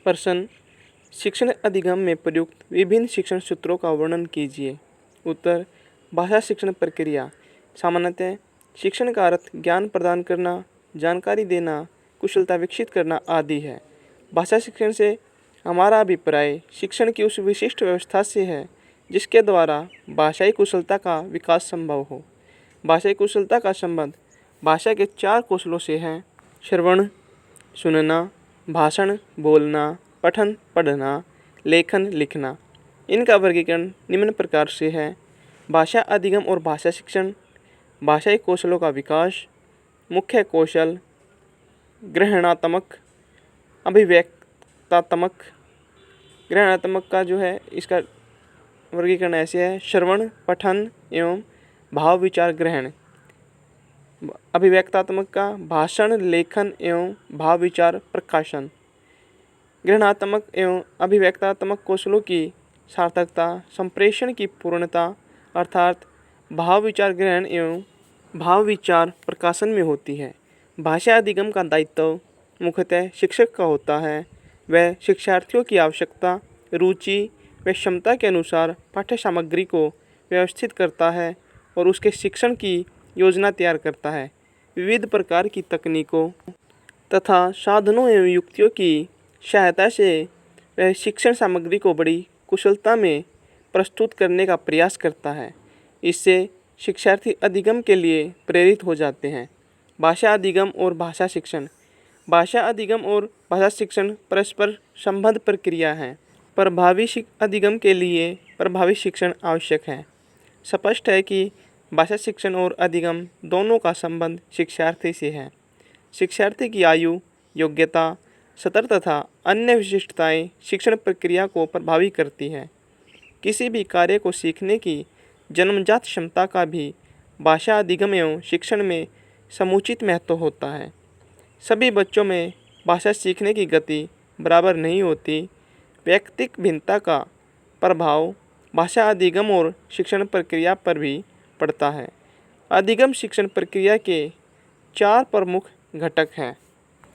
प्रश्न, शिक्षण अधिगम में प्रयुक्त विभिन्न शिक्षण सूत्रों का वर्णन कीजिए। उत्तर, भाषा शिक्षण प्रक्रिया सामान्यतः शिक्षण का अर्थ ज्ञान प्रदान करना, जानकारी देना, कुशलता विकसित करना आदि है। भाषा शिक्षण से हमारा अभिप्राय शिक्षण की उस विशिष्ट व्यवस्था से है जिसके द्वारा भाषाई कुशलता का विकास संभव हो। भाषाई कुशलता का संबंध भाषा के 4 कौशलों से है: श्रवण सुनना, भाषण बोलना, पठन पढ़ना, लेखन लिखना। इनका वर्गीकरण निम्न प्रकार से है: भाषा अधिगम और भाषा शिक्षण, भाषाई कौशलों का विकास, मुख्य कौशल, ग्रहणात्मक, अभिव्यक्तात्मक। ग्रहणात्मक का जो है इसका वर्गीकरण ऐसे है: श्रवण, पठन एवं भाव विचार ग्रहण। अभिव्यक्तात्मक का भाषण, लेखन एवं भाव विचार प्रकाशन। ग्रहणात्मक एवं अभिव्यक्तात्मक कौशलों की सार्थकता संप्रेषण की पूर्णता अर्थात भाव विचार ग्रहण एवं भाव विचार प्रकाशन में होती है। भाषा अधिगम का दायित्व मुख्यतः शिक्षक का होता है। वह शिक्षार्थियों की आवश्यकता, रुचि व क्षमता के अनुसार पाठ्य सामग्री को व्यवस्थित करता है और उसके शिक्षण की योजना तैयार करता है। विविध प्रकार की तकनीकों तथा साधनों एवं युक्तियों की सहायता से वह शिक्षण सामग्री को बड़ी कुशलता में प्रस्तुत करने का प्रयास करता है। इससे शिक्षार्थी अधिगम के लिए प्रेरित हो जाते हैं। भाषा अधिगम और भाषा शिक्षण। भाषा अधिगम और भाषा शिक्षण परस्पर संबद्ध प्रक्रिया है। प्रभावी अधिगम के लिए प्रभावी शिक्षण आवश्यक है। स्पष्ट है कि भाषा शिक्षण और अधिगम दोनों का संबंध शिक्षार्थी से है। शिक्षार्थी की आयु, योग्यता, सत्र तथा अन्य विशिष्टताएं शिक्षण प्रक्रिया को प्रभावी करती हैं। किसी भी कार्य को सीखने की जन्मजात क्षमता का भी भाषा अधिगम एवं शिक्षण में समुचित महत्व होता है। सभी बच्चों में भाषा सीखने की गति बराबर नहीं होती। व्यक्तिक भिन्नता का प्रभाव भाषा अधिगम और शिक्षण प्रक्रिया पर भी पड़ता है। अधिगम शिक्षण प्रक्रिया के 4 प्रमुख घटक हैं।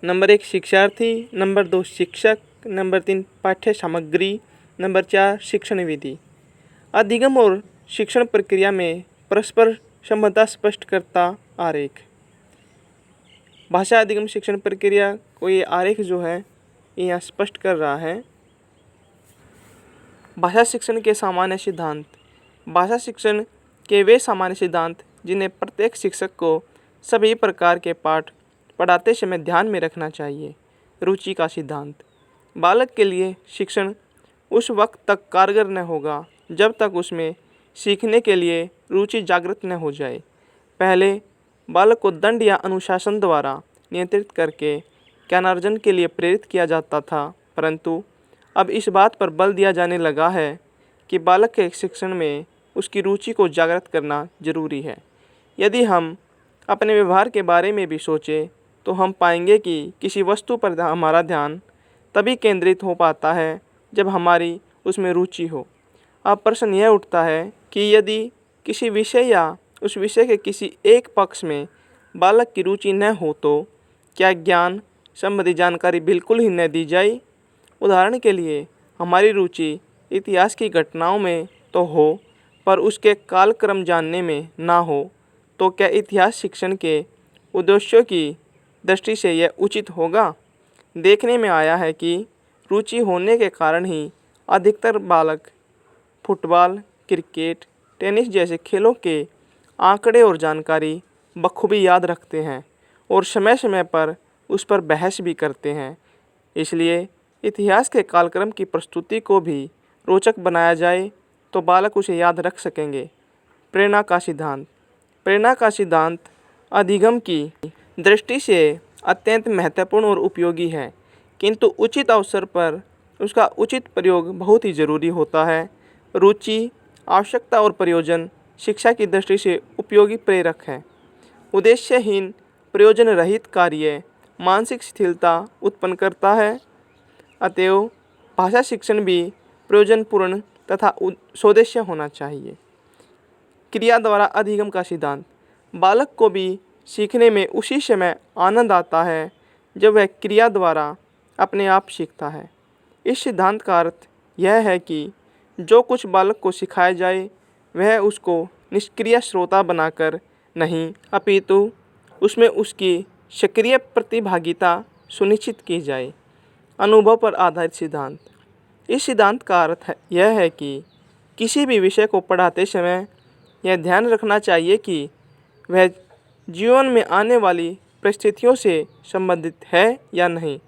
नंबर 1 शिक्षार्थी, नंबर 2 शिक्षक, नंबर 3 पाठ्य सामग्री, नंबर 4 शिक्षण विधि। अधिगम और शिक्षण प्रक्रिया में परस्पर संबद्धता स्पष्ट करता आरेख। भाषा अधिगम शिक्षण प्रक्रिया को ये आरेख जो है ये यहाँ स्पष्ट कर रहा है। भाषा शिक्षण के सामान्य सिद्धांत। भाषा शिक्षण के वे सामान्य सिद्धांत जिन्हें प्रत्येक शिक्षक को सभी प्रकार के पाठ पढ़ाते समय ध्यान में रखना चाहिए। रुचि का सिद्धांत। बालक के लिए शिक्षण उस वक्त तक कारगर न होगा जब तक उसमें सीखने के लिए रुचि जागृत न हो जाए। पहले बालक को दंड या अनुशासन द्वारा नियंत्रित करके ज्ञानार्जन के लिए प्रेरित किया जाता था, परंतु अब इस बात पर बल दिया जाने लगा है कि बालक के शिक्षण में उसकी रुचि को जागृत करना जरूरी है। यदि हम अपने व्यवहार के बारे में भी सोचें तो हम पाएंगे कि किसी वस्तु पर हमारा ध्यान तभी केंद्रित हो पाता है जब हमारी उसमें रुचि हो। अब प्रश्न यह उठता है कि यदि किसी विषय या उस विषय के किसी एक पक्ष में बालक की रुचि न हो तो क्या ज्ञान संबंधी जानकारी बिल्कुल ही न दी जाए। उदाहरण के लिए हमारी रुचि इतिहास की घटनाओं में तो हो पर उसके कालक्रम जानने में ना हो तो क्या इतिहास शिक्षण के उद्देश्यों की दृष्टि से यह उचित होगा। देखने में आया है कि रुचि होने के कारण ही अधिकतर बालक फुटबॉल, क्रिकेट, टेनिस जैसे खेलों के आंकड़े और जानकारी बखूबी याद रखते हैं और समय समय पर उस पर बहस भी करते हैं। इसलिए इतिहास के कालक्रम की प्रस्तुति को भी रोचक बनाया जाए तो बालक उसे याद रख सकेंगे। प्रेरणा का सिद्धांत। प्रेरणा का सिद्धांत अधिगम की दृष्टि से अत्यंत महत्वपूर्ण और उपयोगी है, किंतु उचित अवसर पर उसका उचित प्रयोग बहुत ही ज़रूरी होता है। रुचि, आवश्यकता और प्रयोजन शिक्षा की दृष्टि से उपयोगी प्रेरक हैं। उद्देश्यहीन प्रयोजन रहित कार्य मानसिक शिथिलता उत्पन्न करता है। अतएव भाषा शिक्षण भी प्रयोजनपूर्ण तथा स्वदेश्य होना चाहिए। क्रिया द्वारा अधिगम का सिद्धांत। बालक को भी सीखने में उसी समय आनंद आता है जब वह क्रिया द्वारा अपने आप सीखता है। इस सिद्धांत का अर्थ यह है कि जो कुछ बालक को सिखाया जाए वह उसको निष्क्रिय श्रोता बनाकर नहीं, अपितु उसमें उसकी सक्रिय प्रतिभागिता सुनिश्चित की जाए। अनुभव पर आधारित सिद्धांत। इस सिद्धांत का अर्थ यह है कि किसी भी विषय को पढ़ाते समय यह ध्यान रखना चाहिए कि वह जीवन में आने वाली परिस्थितियों से संबंधित है या नहीं।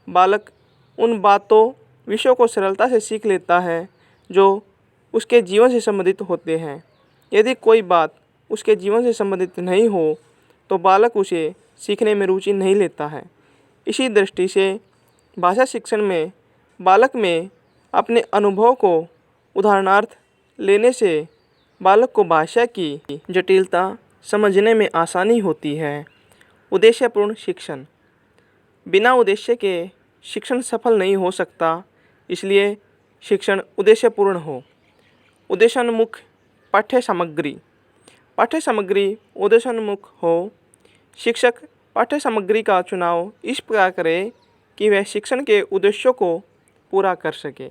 बालक उन विषयों को सरलता से सीख लेता है जो उसके जीवन से संबंधित होते हैं। यदि कोई बात उसके जीवन से संबंधित नहीं हो तो बालक उसे सीखने में रुचि नहीं लेता है। इसी दृष्टि से भाषा शिक्षण में बालक में अपने अनुभव को उदाहरणार्थ लेने से बालक को भाषा की जटिलता समझने में आसानी होती है। उद्देश्यपूर्ण शिक्षण। बिना उद्देश्य के शिक्षण सफल नहीं हो सकता, इसलिए शिक्षण उद्देश्यपूर्ण हो। उद्देश्योन्मुख पाठ्य सामग्री। पाठ्य सामग्री उद्देश्योन्मुख हो। शिक्षक पाठ्य सामग्री का चुनाव इस प्रकार करे कि वह शिक्षण के उद्देश्यों को पूरा कर सके।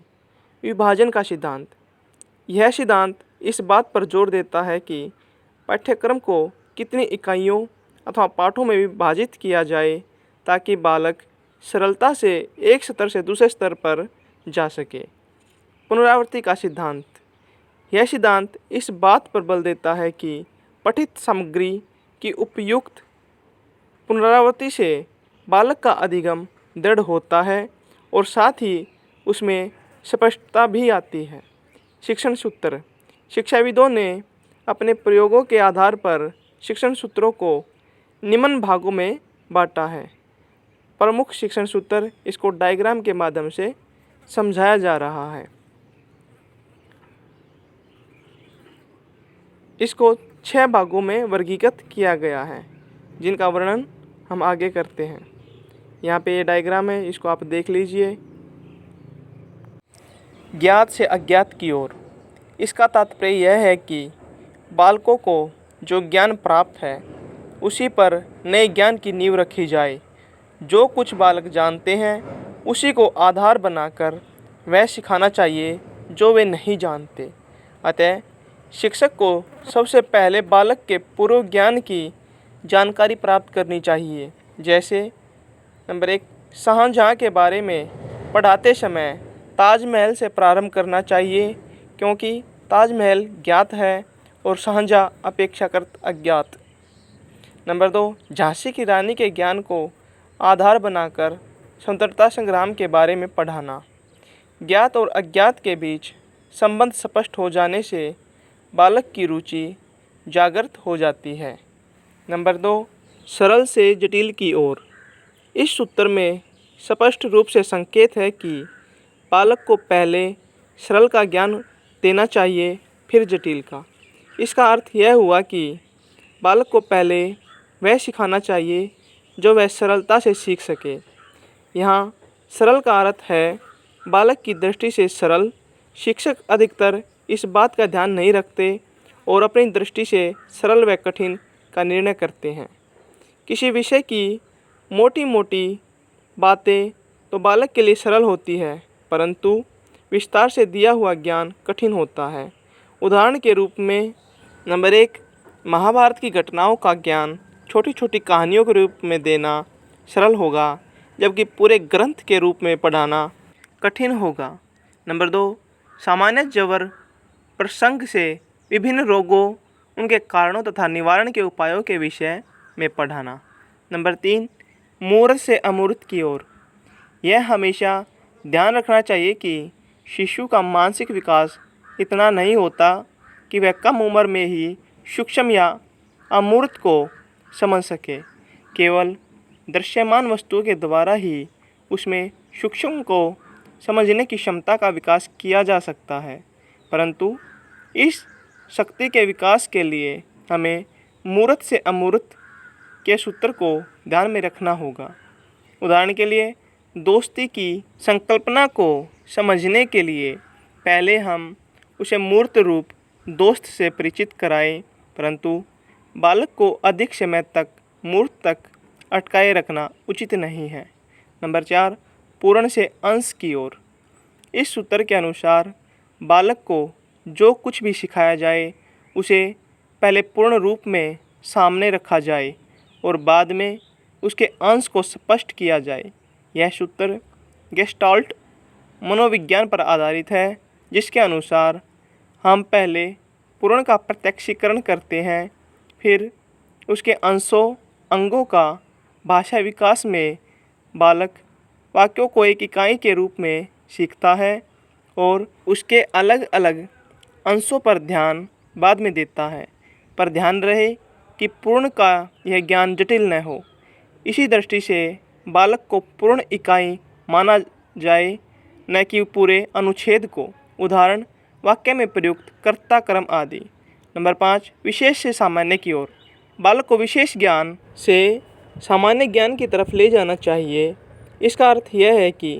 विभाजन का सिद्धांत। यह सिद्धांत इस बात पर जोर देता है कि पाठ्यक्रम को कितनी इकाइयों अथवा पाठों में विभाजित किया जाए ताकि बालक सरलता से एक स्तर से दूसरे स्तर पर जा सके। पुनरावृत्ति का सिद्धांत। यह सिद्धांत इस बात पर बल देता है कि पठित सामग्री की उपयुक्त पुनरावृत्ति से बालक का अधिगम दृढ़ होता है और साथ ही उसमें स्पष्टता भी आती है। शिक्षण सूत्र। शिक्षाविदों ने अपने प्रयोगों के आधार पर शिक्षण सूत्रों को निम्न भागों में बांटा है। प्रमुख शिक्षण सूत्र, इसको डायग्राम के माध्यम से समझाया जा रहा है। इसको 6 भागों में वर्गीकृत किया गया है, जिनका वर्णन हम आगे करते हैं। यहाँ पे ये डायग्राम है, इसको आप देख लीजिए। ज्ञात से अज्ञात की ओर। इसका तात्पर्य यह है कि बालकों को जो ज्ञान प्राप्त है उसी पर नए ज्ञान की नींव रखी जाए। जो कुछ बालक जानते हैं उसी को आधार बनाकर वह सिखाना चाहिए जो वे नहीं जानते। अतः शिक्षक को सबसे पहले बालक के पूर्व ज्ञान की जानकारी प्राप्त करनी चाहिए। जैसे नंबर 1, शाहजहाँ के बारे में पढ़ाते समय ताजमहल से प्रारंभ करना चाहिए, क्योंकि ताजमहल ज्ञात है और शाहजहाँ अपेक्षाकृत अज्ञात। नंबर 2, झांसी की रानी के ज्ञान को आधार बनाकर स्वतंत्रता संग्राम के बारे में पढ़ाना। ज्ञात और अज्ञात के बीच संबंध स्पष्ट हो जाने से बालक की रुचि जागृत हो जाती है। नंबर 2, सरल से जटिल की ओर। इस सूत्र में स्पष्ट रूप से संकेत है कि बालक को पहले सरल का ज्ञान देना चाहिए, फिर जटिल का। इसका अर्थ यह हुआ कि बालक को पहले वह सिखाना चाहिए जो वह सरलता से सीख सके। यहाँ सरल का अर्थ है बालक की दृष्टि से सरल। शिक्षक अधिकतर इस बात का ध्यान नहीं रखते और अपनी दृष्टि से सरल व कठिन का निर्णय करते हैं। किसी विषय की मोटी मोटी बातें तो बालक के लिए सरल होती है, परंतु विस्तार से दिया हुआ ज्ञान कठिन होता है। उदाहरण के रूप में नंबर 1, महाभारत की घटनाओं का ज्ञान छोटी छोटी कहानियों के रूप में देना सरल होगा, जबकि पूरे ग्रंथ के रूप में पढ़ाना कठिन होगा। नंबर 2, सामान्य जवर प्रसंग से विभिन्न रोगों, उनके कारणों तथा निवारण के उपायों के विषय में पढ़ाना। नंबर 3, मूर्त से अमूर्त की ओर। यह हमेशा ध्यान रखना चाहिए कि शिशु का मानसिक विकास इतना नहीं होता कि वह कम उम्र में ही सूक्ष्म या अमूर्त को समझ सके। केवल दृश्यमान वस्तुओं के द्वारा ही उसमें सूक्ष्म को समझने की क्षमता का विकास किया जा सकता है, परंतु इस शक्ति के विकास के लिए हमें मूर्त से अमूर्त के सूत्र को ध्यान में रखना होगा। उदाहरण के लिए, दोस्ती की संकल्पना को समझने के लिए पहले हम उसे मूर्त रूप दोस्त से परिचित कराएं, परंतु बालक को अधिक समय तक मूर्त तक अटकाए रखना उचित नहीं है। नंबर 4, पूर्ण से अंश की ओर। इस सूत्र के अनुसार बालक को जो कुछ भी सिखाया जाए उसे पहले पूर्ण रूप में सामने रखा जाए और बाद में उसके अंश को स्पष्ट किया जाए। यह सूत्र गेस्टाल्ट मनोविज्ञान पर आधारित है, जिसके अनुसार हम पहले पूर्ण का प्रत्यक्षीकरण करते हैं, फिर उसके अंगों का भाषा विकास में बालक वाक्यों को एक इकाई के रूप में सीखता है और उसके अलग अलग अंशों पर ध्यान बाद में देता है। पर ध्यान रहे कि पूर्ण का यह ज्ञान जटिल न हो। इसी दृष्टि से बालक को पूर्ण इकाई माना जाए, न कि पूरे अनुच्छेद को। उदाहरण वाक्य में प्रयुक्त कर्ता कर्म आदि। नंबर 5, विशेष से सामान्य की ओर। बालक को विशेष ज्ञान से सामान्य ज्ञान की तरफ ले जाना चाहिए। इसका अर्थ यह है कि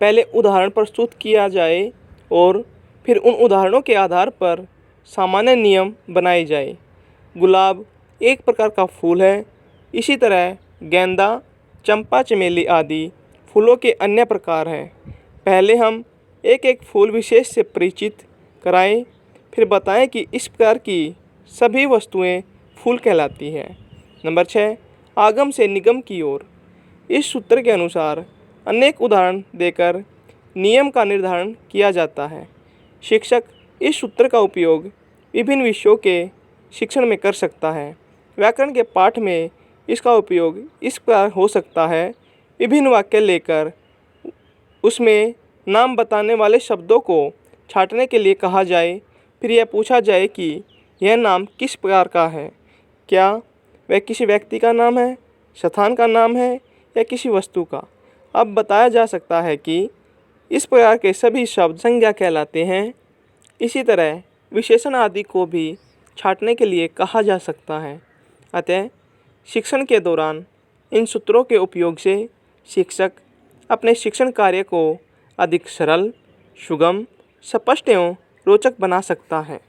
पहले उदाहरण प्रस्तुत किया जाए और फिर उन उदाहरणों के आधार पर सामान्य नियम बनाए जाए। गुलाब एक प्रकार का फूल है, इसी तरह गेंदा, चंपा, चमेली आदि फूलों के अन्य प्रकार हैं। पहले हम एक एक फूल विशेष से परिचित कराएं, फिर बताएं कि इस प्रकार की सभी वस्तुएं फूल कहलाती हैं। नंबर 6, आगम से निगम की ओर। इस सूत्र के अनुसार अनेक उदाहरण देकर नियम का निर्धारण किया जाता है। शिक्षक इस सूत्र का उपयोग विभिन्न विषयों के शिक्षण में कर सकता है। व्याकरण के पाठ में इसका उपयोग इस प्रकार हो सकता है: विभिन्न वाक्य लेकर उसमें नाम बताने वाले शब्दों को छाँटने के लिए कहा जाए, फिर यह पूछा जाए कि यह नाम किस प्रकार का है, क्या वह किसी व्यक्ति का नाम है, स्थान का नाम है या किसी वस्तु का। अब बताया जा सकता है कि इस प्रकार के सभी शब्द संज्ञा कहलाते हैं। इसी तरह विशेषण आदि को भी छाँटने के लिए कहा जा सकता है। अतः शिक्षण के दौरान इन सूत्रों के उपयोग से शिक्षक अपने शिक्षण कार्य को अधिक सरल, सुगम, स्पष्ट एवं रोचक बना सकता है।